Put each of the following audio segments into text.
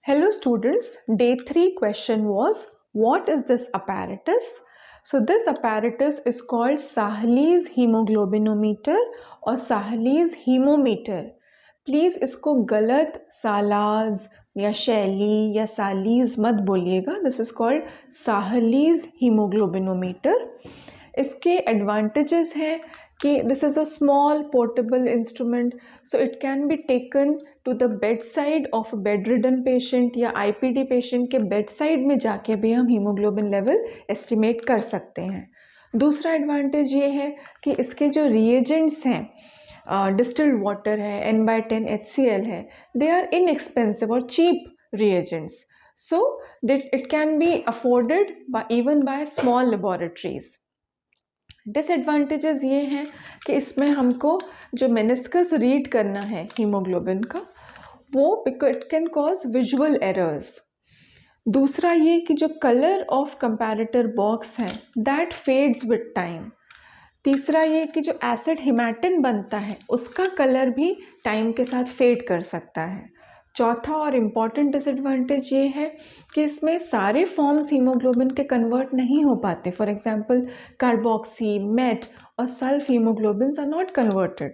Hello students, day 3 question was, what is this apparatus? So this apparatus is called Sahley's hemoglobinometer or Sahley's hemometer. Please इसको गलत सालाज या शैली या सालीज मत बोलिएगा. This is called Sahli's hemoglobinometer. इसके एडवांटेजेस हैं कि this is a small portable instrument, so it can be taken to the bedside of bedridden patient या आईपीडी पेशेंट के बेड साइड में जाके भी हम हीमोग्लोबिन लेवल एस्टिमेट कर सकते हैं. दूसरा एडवांटेज ये है कि इसके जो रिएजेंट्स हैं, डिस्टिल्ड वाटर है, N/10 HCl है, दे आर इनएक्सपेंसिव और cheap reagents, so that it can be afforded even by small laboratories. Disadvantages ये हैं कि इसमें हमको जो मेनिस्कस रीड करना है हीमोग्लोबिन का, वो it can cause visual errors. दूसरा ये कि जो कलर ऑफ कंपैरेटर बॉक्स है दैट फेड्स विद टाइम. तीसरा ये कि जो एसिड हिमैटिन बनता है उसका कलर भी टाइम के साथ फेड कर सकता है. चौथा और इम्पॉर्टेंट डिसएडवांटेज ये है कि इसमें सारे फॉर्म्स हीमोग्लोबिन के कन्वर्ट नहीं हो पाते. फॉर एग्जांपल कार्बोक्सी, मेट और sulf hemoglobins are not converted,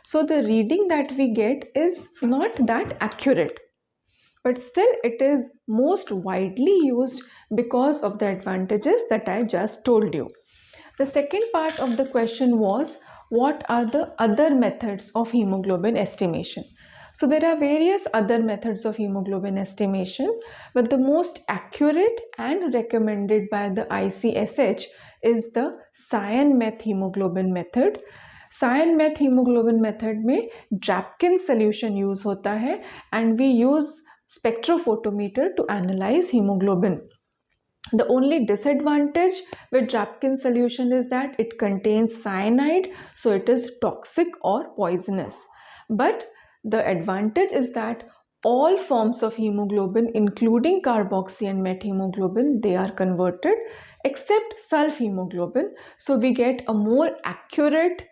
so the reading that we get is not that accurate, but still it is most widely used because of the advantages that I just told you. The second part of the question was, what are the other methods of hemoglobin estimation? So there are various other methods of hemoglobin estimation, but the most accurate and recommended by the ICSH is the cyan-meth hemoglobin method. Cyan-meth hemoglobin method में Drapkin solution use होता है and we use spectrophotometer to analyze hemoglobin. The only disadvantage with Drapkin solution is that it contains cyanide, so it is toxic or poisonous. But the advantage is that all forms of hemoglobin, including carboxy and methemoglobin, they are converted except sulf hemoglobin. So we get a more accurate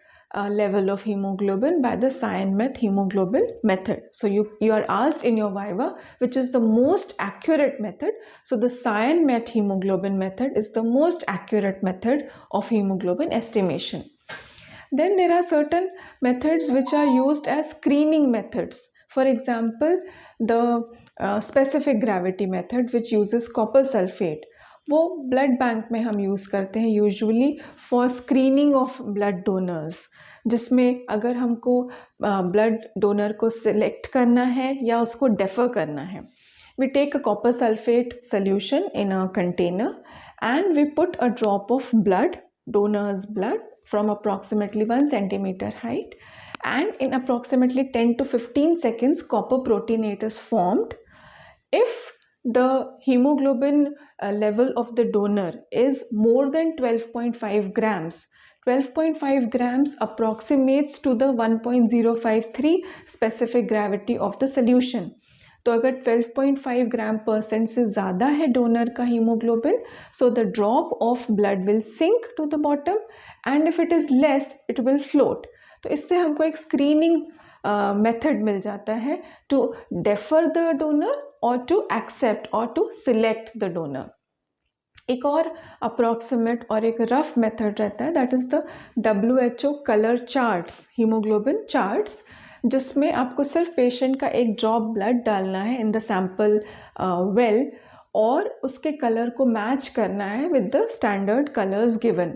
level of hemoglobin by the cyan-meth hemoglobin method. So you are asked in your viva which is the most accurate method. So the cyan-meth hemoglobin method is the most accurate method of hemoglobin estimation. Then there are certain methods which are used as screening methods. For example, the specific gravity method which uses copper sulfate. वो blood bank में हम use करते हैं usually for screening of blood donors, जिसमें अगर हमको blood donor को select करना है या उसको डेफर करना है, we take a copper sulphate solution in a container and we put a drop of blood, donors blood from approximately 1 centimeter height, and in approximately 10 to 15 seconds copper proteinate is formed. If the hemoglobin level of the donor is more than 12.5 grams, 12.5 grams approximates to the 1.053 specific gravity of the solution. तो अगर 12.5 ग्राम % से ज़्यादा है donor का haemoglobin, so the drop of blood will sink to the bottom and if it is less it will float. तो इससे हमको एक स्क्रीनिंग मेथड मिल जाता है टू डेफर द डोनर और टू एक्सेप्ट और टू सिलेक्ट द डोनर. एक और अप्रॉक्सीमेट और एक रफ मेथड रहता है, that is the WHO colour charts, haemoglobin charts, जिसमें आपको सिर्फ पेशेंट का एक ड्रॉप ब्लड डालना है इन द सैम्पल वेल और उसके कलर को मैच करना है with the standard colours given.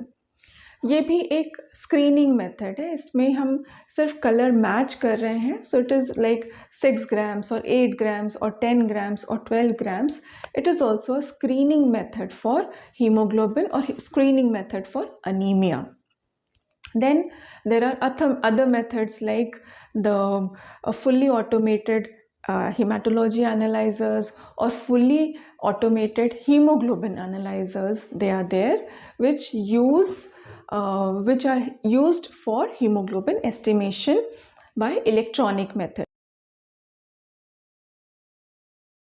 ये भी एक स्क्रीनिंग मेथड है, इसमें हम सिर्फ कलर मैच कर रहे हैं. So it is like 6 grams और 8 grams और 10 grams और 12 grams. It is also a screening method for hemoglobin और screening method for anaemia. Then there are other methods like the fully automated hematology analyzers or fully automated hemoglobin analyzers. They are there which are used for hemoglobin estimation by electronic method.